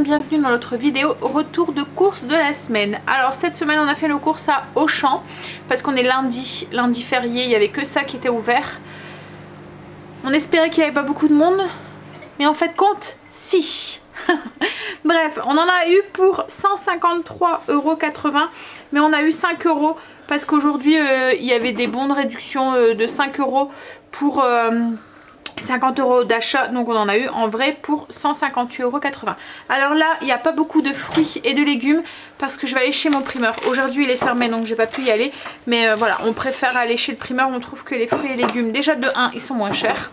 Bienvenue dans notre vidéo retour de course de la semaine. Alors cette semaine on a fait nos courses à Auchan parce qu'on est lundi férié, il n'y avait que ça qui était ouvert. On espérait qu'il n'y avait pas beaucoup de monde, mais en fait compte si. Bref, on en a eu pour 153,80 €, mais on a eu 5 € parce qu'aujourd'hui il y avait des bons de réduction de 5 € pour 50 € d'achat, donc on en a eu en vrai pour 158,80 €. Alors là il n'y a pas beaucoup de fruits et de légumes parce que je vais aller chez mon primeur. Aujourd'hui il est fermé donc j'ai pas pu y aller, mais voilà, on préfère aller chez le primeur. On trouve que les fruits et légumes, déjà de 1 ils sont moins chers,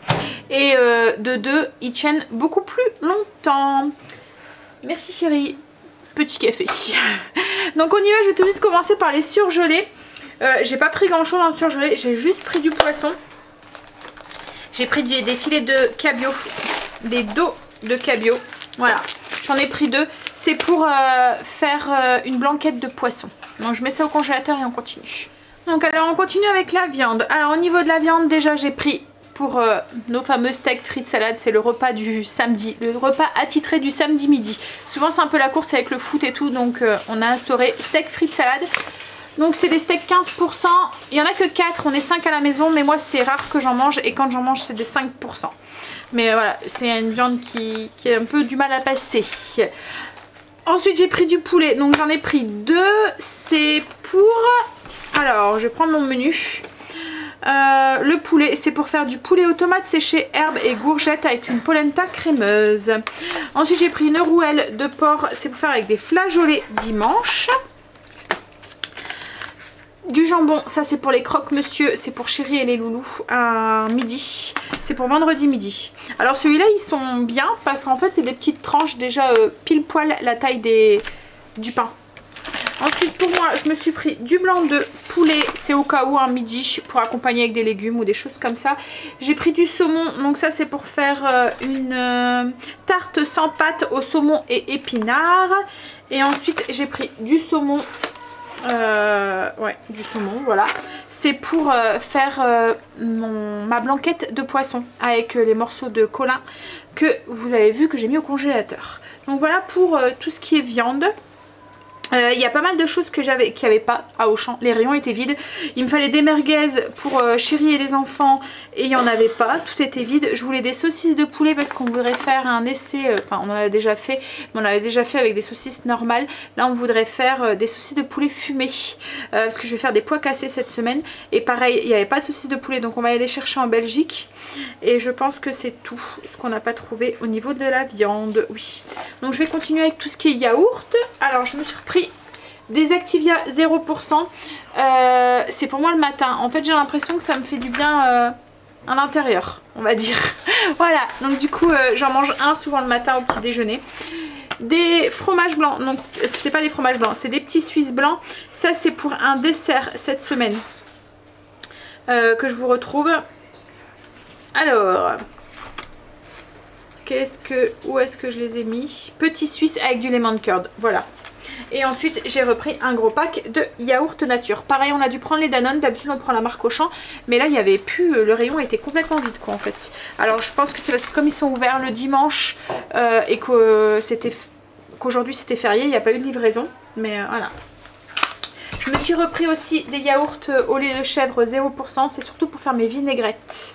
et de 2 ils tiennent beaucoup plus longtemps. Merci chérie. Petit café. Donc on y va, je vais tout de suite commencer par les surgelés. J'ai pas pris grand chose en surgelé, j'ai juste pris du poisson. J'ai pris des filets de cabillaud, des dos de cabillaud. Voilà, j'en ai pris 2. C'est pour faire une blanquette de poisson. Donc je mets ça au congélateur et on continue. Donc alors on continue avec la viande. Alors au niveau de la viande, déjà j'ai pris pour nos fameux steaks frites salades. C'est le repas du samedi, le repas attitré du samedi midi. Souvent c'est un peu la course avec le foot et tout, donc on a instauré steak frites salades. Donc c'est des steaks 15%, il n'y en a que 4, on est 5 à la maison, mais moi c'est rare que j'en mange, et quand j'en mange c'est des 5%. Mais voilà, c'est une viande qui a un peu du mal à passer. Ensuite j'ai pris du poulet, donc j'en ai pris 2, c'est pour... Alors je vais prendre mon menu. Le poulet, c'est pour faire du poulet aux tomates séchées, herbes et courgettes avec une polenta crémeuse. Ensuite j'ai pris une rouelle de porc, c'est pour faire avec des flageolets dimanche. Du jambon, ça c'est pour les croque-monsieur, c'est pour chérie et les loulous à midi. C'est pour vendredi midi. Alors celui-là ils sont bien parce qu'en fait c'est des petites tranches déjà pile poil la taille du pain. Ensuite pour moi je me suis pris du blanc de poulet, c'est au cas où un midi pour accompagner avec des légumes ou des choses comme ça. J'ai pris du saumon, donc ça c'est pour faire une tarte sans pâte au saumon et épinards. Et ensuite j'ai pris du saumon. Ouais, du saumon, voilà. C'est pour faire ma blanquette de poisson avec les morceaux de colin que vous avez vu que j'ai mis au congélateur. Donc voilà pour tout ce qui est viande. Il y a pas mal de choses que j'avais qu'il n'y avait pas à Auchan. Les rayons étaient vides. Il me fallait des merguez pour chérie et les enfants et il n'y en avait pas. Tout était vide. Je voulais des saucisses de poulet parce qu'on voudrait faire un essai. Enfin on en a déjà fait. Mais on avait déjà fait avec des saucisses normales. Là on voudrait faire des saucisses de poulet fumées. Parce que je vais faire des pois cassés cette semaine. Et pareil il n'y avait pas de saucisses de poulet. Donc on va aller les chercher en Belgique. Et je pense que c'est tout ce qu'on n'a pas trouvé au niveau de la viande. Oui. Donc je vais continuer avec tout ce qui est yaourt. Alors je me suis repris Des Activia 0%. C'est pour moi le matin. En fait j'ai l'impression que ça me fait du bien à l'intérieur, on va dire. Voilà, donc du coup j'en mange un souvent le matin au petit déjeuner. Des fromages blancs, donc c'est pas des fromages blancs, c'est des petits Suisses blancs. Ça c'est pour un dessert cette semaine que je vous retrouve. Alors, où est-ce que je les ai mis? Petits Suisses avec du lemon curd, voilà. Et ensuite j'ai repris un gros pack de yaourt nature. Pareil, on a dû prendre les Danone, d'habitude on prend la marque Auchan, mais là il n'y avait plus, le rayon était complètement vide quoi en fait. Alors je pense que c'est parce que comme ils sont ouverts le dimanche et qu'aujourd'hui c'était férié, il n'y a pas eu de livraison, mais voilà. Je me suis repris aussi des yaourts au lait de chèvre 0%, c'est surtout pour faire mes vinaigrettes.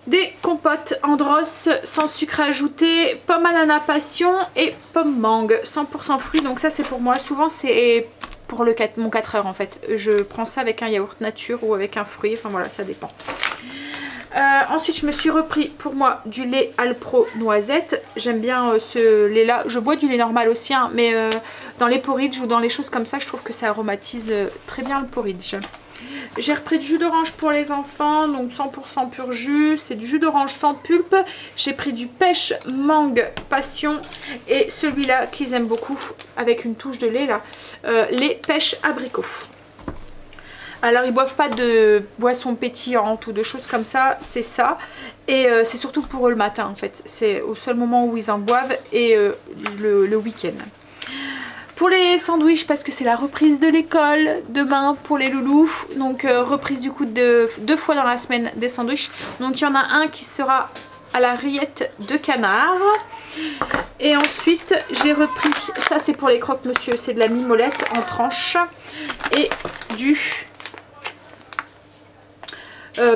Des compotes Andros sans sucre ajouté, pomme ananas passion et pomme mangue 100% fruits. Donc ça c'est pour moi, souvent c'est pour mon 4 heures en fait. Je prends ça avec un yaourt nature ou avec un fruit, enfin voilà, ça dépend. Ensuite je me suis repris pour moi du lait Alpro noisette. J'aime bien ce lait là, je bois du lait normal aussi hein, mais dans les porridge ou dans les choses comme ça je trouve que ça aromatise très bien le porridge. J'ai repris du jus d'orange pour les enfants, donc 100% pur jus, c'est du jus d'orange sans pulpe. J'ai pris du pêche mangue passion et celui-là qu'ils aiment beaucoup avec une touche de lait là, lait pêche abricot. Alors ils boivent pas de boissons pétillantes ou de choses comme ça, c'est ça. Et c'est surtout pour eux le matin en fait, c'est au seul moment où ils en boivent et le week-end. Pour les sandwichs, parce que c'est la reprise de l'école demain pour les loulous, donc reprise du coup de 2 fois dans la semaine des sandwichs. Donc il y en a un qui sera à la rillette de canard. Et ensuite j'ai repris, ça c'est pour les croque-monsieur, c'est de la mimolette en tranches et du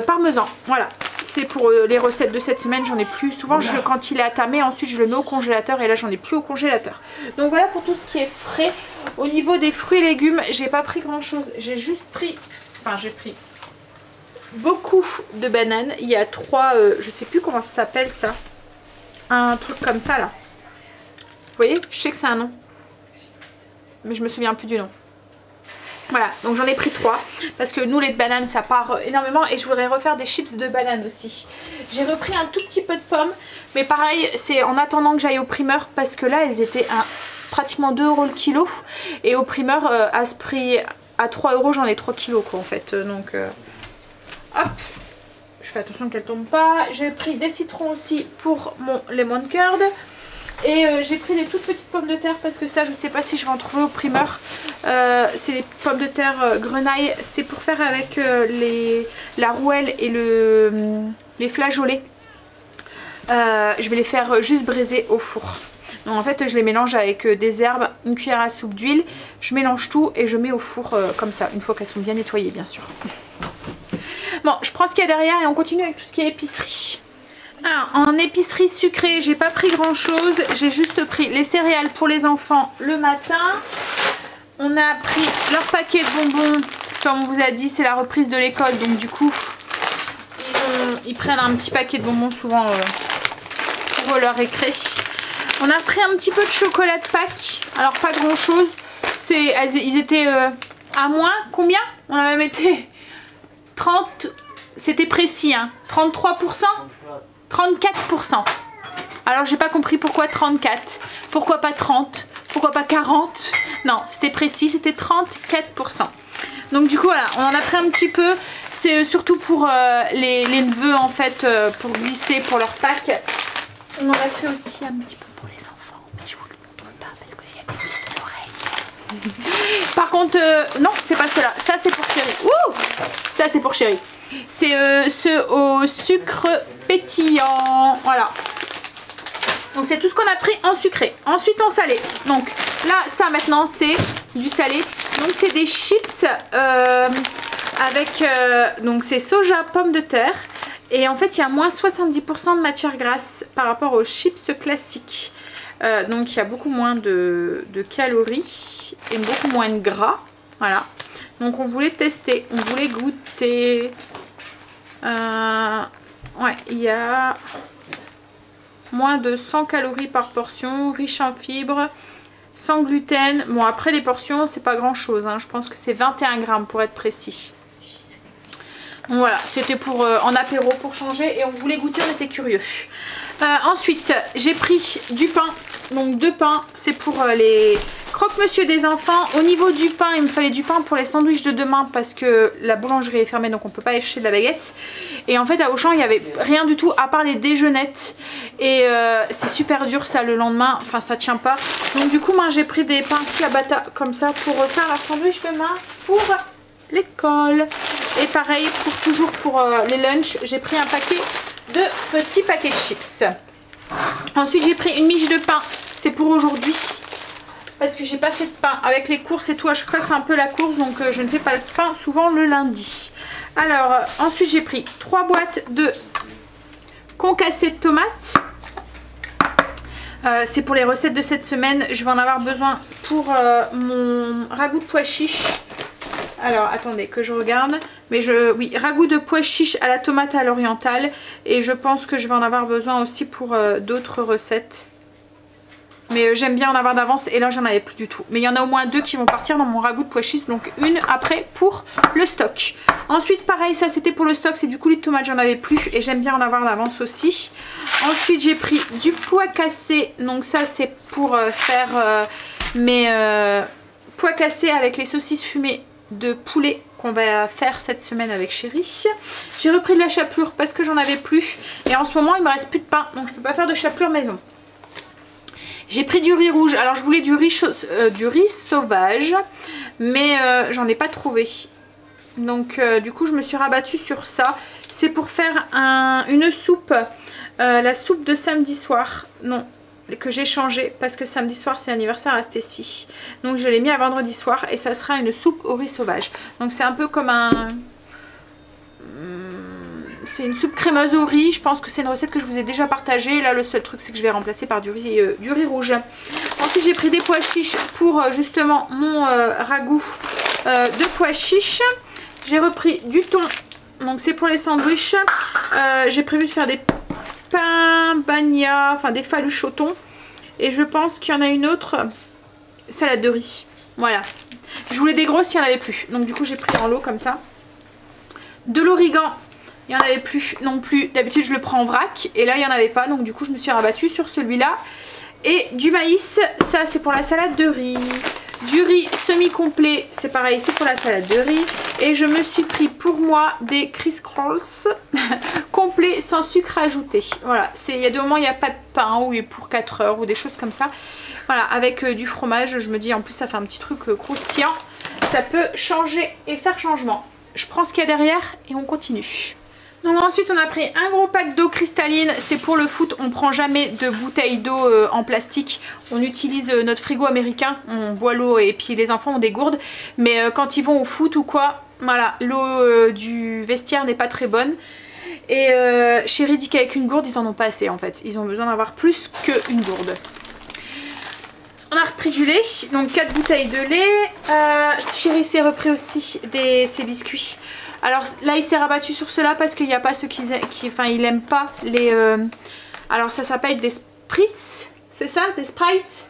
parmesan, voilà. C'est pour les recettes de cette semaine, j'en ai plus. Souvent quand il est attamé, ensuite je le mets au congélateur et là j'en ai plus au congélateur. Donc voilà pour tout ce qui est frais. Au niveau des fruits et légumes, j'ai pas pris grand chose. J'ai juste pris, j'ai pris beaucoup de bananes. Il y a 3, je sais plus comment ça s'appelle ça. Un truc comme ça là. Vous voyez, je sais que c'est un nom. Mais je me souviens plus du nom. Voilà, donc j'en ai pris 3 parce que nous les bananes ça part énormément et je voudrais refaire des chips de bananes aussi. J'ai repris un tout petit peu de pommes, mais pareil c'est en attendant que j'aille au primeur parce que là elles étaient à pratiquement 2 € le kilo et au primeur à ce prix à 3 € j'en ai 3 kilos quoi en fait. Donc hop, je fais attention qu'elles tombent pas. J'ai pris des citrons aussi pour mon lemon curd. Et j'ai pris des toutes petites pommes de terre parce que ça je sais pas si je vais en trouver au primeur. C'est des pommes de terre grenaille. C'est pour faire avec la rouelle et les flageolets. Je vais les faire juste braiser au four. Donc en fait je les mélange avec des herbes, une cuillère à soupe d'huile. Je mélange tout et je mets au four comme ça. Une fois qu'elles sont bien nettoyées bien sûr. Bon, je prends ce qu'il y a derrière et on continue avec tout ce qui est épicerie. Alors, en épicerie sucrée, j'ai pas pris grand chose. J'ai juste pris les céréales pour les enfants le matin. On a pris leur paquet de bonbons. Comme on vous a dit, c'est la reprise de l'école. Donc du coup, ils prennent un petit paquet de bonbons souvent pour leur récré. On a pris un petit peu de chocolat de Pâques. Alors pas grand chose. Ils étaient à moins. Combien? On a même été 30. C'était précis hein. 33%. 34%. Alors j'ai pas compris pourquoi 34. Pourquoi pas 30. Pourquoi pas 40. Non, c'était précis, c'était 34%. Donc du coup voilà, on en a pris un petit peu. C'est surtout pour les neveux en fait, pour glisser pour leur Pâques. On en a pris aussi un petit peu pour les enfants. Mais je vous le montre pas parce qu'il y a des petites oreilles. Par contre, non, c'est pas cela. Ça c'est pour Chéri. Ouh, ça c'est pour Chéri. C'est ceux au sucre pétillant. Voilà. Donc c'est tout ce qu'on a pris en sucré. Ensuite en salé. Donc là, ça maintenant c'est du salé. Donc c'est des chips avec... donc c'est soja, pommes de terre. Et en fait il y a moins 70% de matière grasse par rapport aux chips classiques. Donc il y a beaucoup moins de calories et beaucoup moins de gras. Voilà. Donc on voulait tester, on voulait goûter. Ouais, il y a moins de 100 calories par portion, riche en fibres, sans gluten. Bon, après les portions, c'est pas grand chose, hein. Je pense que c'est 21 grammes pour être précis. Donc voilà, c'était pour en apéro pour changer et on voulait goûter, on était curieux. Ensuite, j'ai pris du pain, donc 2 pains, c'est pour les croque-monsieur des enfants. Au niveau du pain, il me fallait du pain pour les sandwichs de demain parce que la boulangerie est fermée, donc on peut pas acheter de la baguette. Et en fait, à Auchan, il n'y avait rien du tout à part les déjeunettes. Et c'est super dur ça le lendemain, enfin ça tient pas. Donc du coup, moi j'ai pris des pains ciabatta comme ça pour faire leur sandwich demain pour l'école. Et pareil, toujours pour les lunchs, j'ai pris un paquet de petits paquets de chips. Ensuite, j'ai pris une miche de pain, c'est pour aujourd'hui. Parce que j'ai pas fait de pain. Avec les courses et tout, à chaque fois c'est un peu la course, donc je ne fais pas de pain souvent le lundi. Alors, ensuite j'ai pris 3 boîtes de concassé de tomates. C'est pour les recettes de cette semaine. Je vais en avoir besoin pour mon ragoût de pois chiches. Alors attendez que je regarde. Mais oui, ragoût de pois chiches à la tomate à l'orientale. Et je pense que je vais en avoir besoin aussi pour d'autres recettes. Mais j'aime bien en avoir d'avance et là j'en avais plus du tout. Mais il y en a au moins 2 qui vont partir dans mon ragoût de pois chiches. Donc une après pour le stock. Ensuite pareil, ça c'était pour le stock. C'est du coulis de tomate, j'en avais plus. Et j'aime bien en avoir d'avance aussi. Ensuite j'ai pris du pois cassé. Donc ça c'est pour faire mes pois cassés avec les saucisses fumées de poulet qu'on va faire cette semaine avec Chéri. J'ai repris de la chapelure parce que j'en avais plus. Et en ce moment il me reste plus de pain. Donc je peux pas faire de chapelure maison. J'ai pris du riz rouge. Alors je voulais du riz sauvage, mais j'en ai pas trouvé. Donc du coup je me suis rabattue sur ça. C'est pour faire une soupe, la soupe de samedi soir. Non, que j'ai changé parce que samedi soir c'est l'anniversaire à Stécie. Donc je l'ai mis à vendredi soir et ça sera une soupe au riz sauvage. Donc c'est un peu comme un... C'est une soupe crémeuse au riz. Je pense que c'est une recette que je vous ai déjà partagée. Là le seul truc c'est que je vais remplacer par du riz rouge. Ensuite j'ai pris des pois chiches pour justement mon ragoût de pois chiches. J'ai repris du thon. Donc c'est pour les sandwichs. J'ai prévu de faire des pains bagna, enfin des faluches au thon. Et je pense qu'il y en a une autre salade de riz. Voilà. Je voulais des grosses, il n'y en avait plus. Donc du coup j'ai pris en lot comme ça. De l'origan. Il n'y en avait plus non plus. D'habitude je le prends en vrac. Et là il n'y en avait pas. Donc du coup je me suis rabattue sur celui-là. Et du maïs. Ça c'est pour la salade de riz. Du riz semi-complet. C'est pareil, c'est pour la salade de riz. Et je me suis pris pour moi des Criss Rolls complets sans sucre ajouté. Voilà. Il y a des moments où il n'y a pas de pain. Ou pour 4 heures. Ou des choses comme ça. Voilà. Avec du fromage. Je me dis en plus ça fait un petit truc croustillant. Ça peut changer et faire changement. Je prends ce qu'il y a derrière. Et on continue. Donc ensuite on a pris un gros pack d'eau cristalline, c'est pour le foot, on prend jamais de bouteilles d'eau en plastique, on utilise notre frigo américain, on boit l'eau et puis les enfants ont des gourdes, mais quand ils vont au foot ou quoi, voilà, l'eau du vestiaire n'est pas très bonne. Et Chéri dit qu'avec une gourde ils en ont pas assez en fait, ils ont besoin d'avoir plus qu'une gourde. On a repris du lait, donc 4 bouteilles de lait, Chéri s'est repris aussi ses biscuits. Alors là il s'est rabattu sur cela parce qu'il n'y a pas ceux enfin il aime pas les... alors ça s'appelle des spritz, c'est ça? Des sprites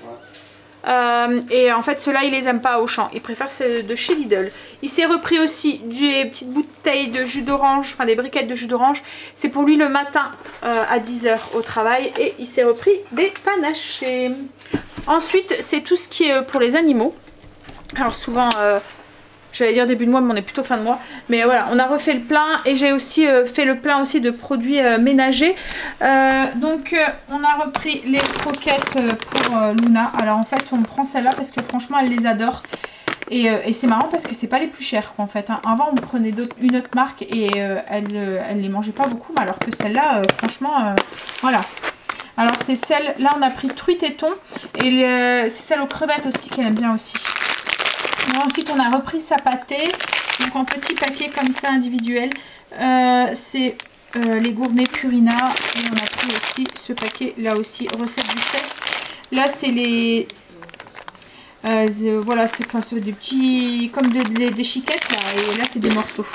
ouais. Et en fait ceux-là il les aime pas à Auchan, il préfère ceux de chez Lidl. Il s'est repris aussi des petites bouteilles de jus d'orange, enfin des briquettes de jus d'orange. C'est pour lui le matin à 10 h au travail. Et il s'est repris des panachés. Ensuite c'est tout ce qui est pour les animaux. Alors souvent... j'allais dire début de mois mais on est plutôt fin de mois. Mais voilà, on a refait le plein et j'ai aussi fait le plein aussi de produits ménagers. Donc on a repris les croquettes pour Luna. Alors en fait on prend celle-là parce que franchement elle les adore. Et c'est marrant parce que c'est pas les plus chères quoi, en fait. Hein. Avant on prenait une autre marque et elle les mangeait pas beaucoup. Alors que celle-là franchement voilà. Alors c'est celle-là on a pris truite et thon. Et c'est celle aux crevettes aussi qu'elle aime bien aussi. Ensuite on a repris sa pâtée, donc en petit paquet comme ça individuel, c'est les gourmets Purina, et on a pris aussi ce paquet là aussi, recette du chef. Là c'est les, voilà c'est des petits, comme des chiquettes là, et là c'est des morceaux.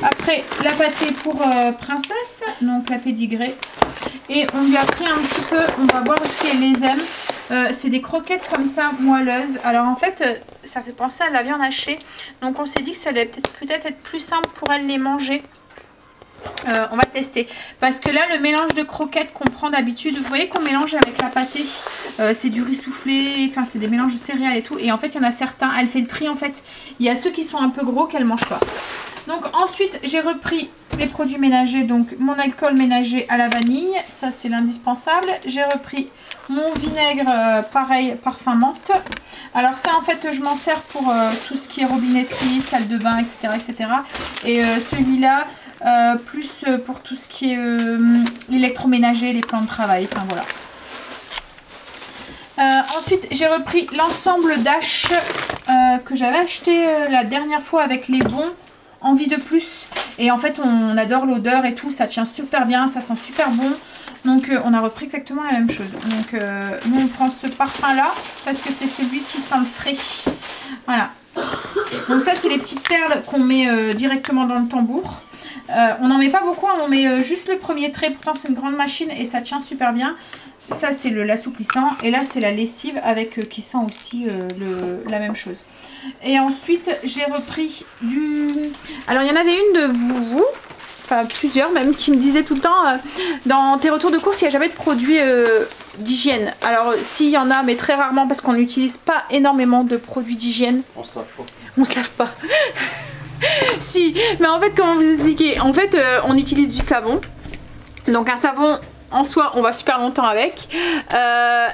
Après la pâtée pour Princesse, donc la pédigrée, et on lui a pris un petit peu, on va voir si elle les aime. C'est des croquettes comme ça, moelleuses. Alors en fait, ça fait penser à de la viande hachée. Donc on s'est dit que ça allait peut-être être plus simple pour elle les manger. On va tester. Parce que là, le mélange de croquettes qu'on prend d'habitude, vous voyez qu'on mélange avec la pâtée. C'est du riz soufflé, enfin c'est des mélanges de céréales et tout. Et en fait, il y en a certains, elle fait le tri en fait. Il y a ceux qui sont un peu gros qu'elle ne mange pas. Donc ensuite, j'ai repris les produits ménagers. Donc mon alcool ménager à la vanille. Ça, c'est l'indispensable. J'ai repris mon vinaigre, pareil, parfum menthe. Alors ça, en fait, je m'en sers pour tout ce qui est robinetterie, salle de bain, etc. etc. Et celui-là... plus pour tout ce qui est l'électroménager, les plans de travail, enfin voilà. Ensuite j'ai repris l'ensemble d'Ash que j'avais acheté la dernière fois avec les bons envie de plus, et en fait on adore l'odeur et tout, ça tient super bien, ça sent super bon, donc on a repris exactement la même chose. Donc nous on prend ce parfum là parce que c'est celui qui sent le frais, voilà. Donc ça c'est les petites perles qu'on met directement dans le tambour. On n'en met pas beaucoup, on met juste le premier trait, pourtant c'est une grande machine et ça tient super bien. Ça c'est l'assouplissant et là c'est la lessive avec qui sent aussi la même chose. Et ensuite j'ai repris du... Alors il y en avait une de vous, enfin plusieurs même, qui me disaient tout le temps dans tes retours de course il n'y a jamais de produits d'hygiène. Alors s'il y en a, mais très rarement parce qu'on n'utilise pas énormément de produits d'hygiène. On se lave pas. On se lave pas. Si, mais en fait comment vous expliquer, en fait on utilise du savon, donc un savon en soi on va super longtemps avec,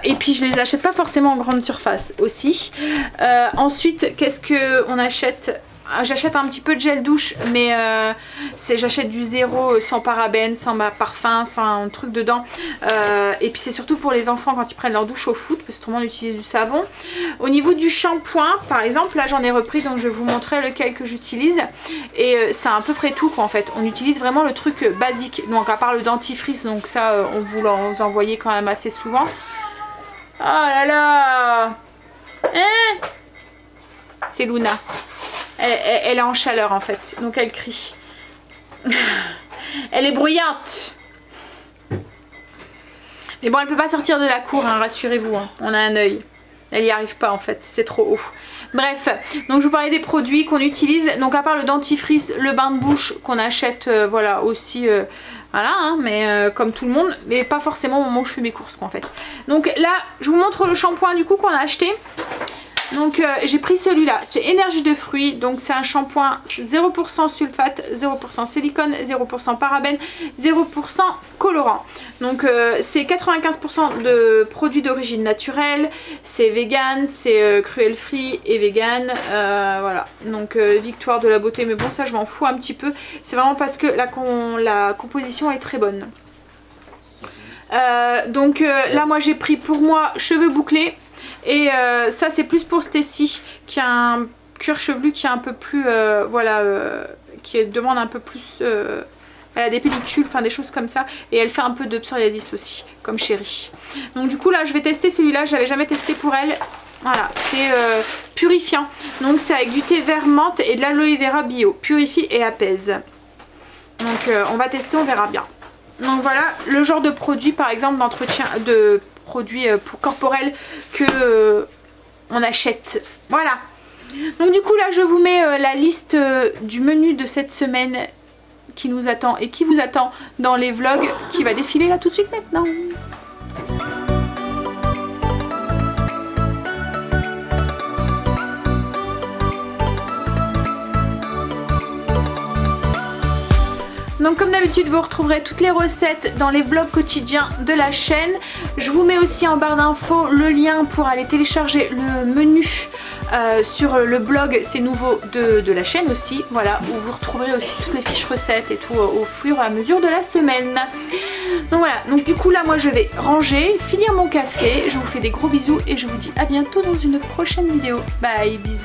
et puis je les achète pas forcément en grande surface aussi. Ensuite qu'est-ce que on achète? J'achète un petit peu de gel douche, mais j'achète du zéro, sans parabènes, sans parfum, sans un truc dedans. Et puis c'est surtout pour les enfants quand ils prennent leur douche au foot, parce que tout le monde utilise du savon. Au niveau du shampoing, par exemple, là j'en ai repris, donc je vais vous montrer lequel que j'utilise. Et c'est à peu près tout quoi en fait. On utilise vraiment le truc basique, donc à part le dentifrice, donc ça on vous l'envoie quand même assez souvent. Oh là là, hein, c'est Luna. Elle est en chaleur en fait, donc elle crie. Elle est bruyante. Mais bon, elle peut pas sortir de la cour, hein, rassurez-vous, hein. On a un œil. Elle n'y arrive pas en fait, c'est trop haut. Bref, donc je vous parlais des produits qu'on utilise. Donc à part le dentifrice, le bain de bouche qu'on achète, voilà, aussi... voilà, hein, mais comme tout le monde, mais pas forcément au moment où je fais mes courses quoi en fait. Donc là, je vous montre le shampoing du coup qu'on a acheté. Donc j'ai pris celui-là, c'est énergie de fruits, donc c'est un shampoing 0% sulfate, 0% silicone, 0% parabène, 0% colorant. Donc c'est 95% de produits d'origine naturelle, c'est vegan, c'est cruel free et vegan, voilà. Donc victoire de la beauté, mais bon ça je m'en fous un petit peu, c'est vraiment parce que la composition est très bonne. Donc là moi j'ai pris pour moi cheveux bouclés. Et ça c'est plus pour Stacy qui a un cuir chevelu qui est un peu plus voilà, qui demande un peu plus, elle a des pellicules, enfin des choses comme ça, et elle fait un peu de psoriasis aussi comme Chérie. Donc du coup là je vais tester celui-là, je l'avais jamais testé pour elle. Voilà, c'est purifiant, donc c'est avec du thé vert menthe et de l'aloe vera bio, purifie et apaise. Donc on va tester, on verra bien. Donc voilà le genre de produit par exemple d'entretien, de produits corporels que on achète. Voilà. Donc du coup là je vous mets la liste du menu de cette semaine qui nous attend et qui vous attend dans les vlogs qui va défiler là tout de suite maintenant. Donc comme d'habitude vous retrouverez toutes les recettes dans les vlogs quotidiens de la chaîne. Je vous mets aussi en barre d'infos le lien pour aller télécharger le menu sur le blog C'est Nouveau de la chaîne aussi. Voilà, où vous retrouverez aussi toutes les fiches recettes et tout au fur et à mesure de la semaine. Donc voilà, donc du coup là moi je vais ranger, finir mon café. Je vous fais des gros bisous et je vous dis à bientôt dans une prochaine vidéo. Bye, bisous.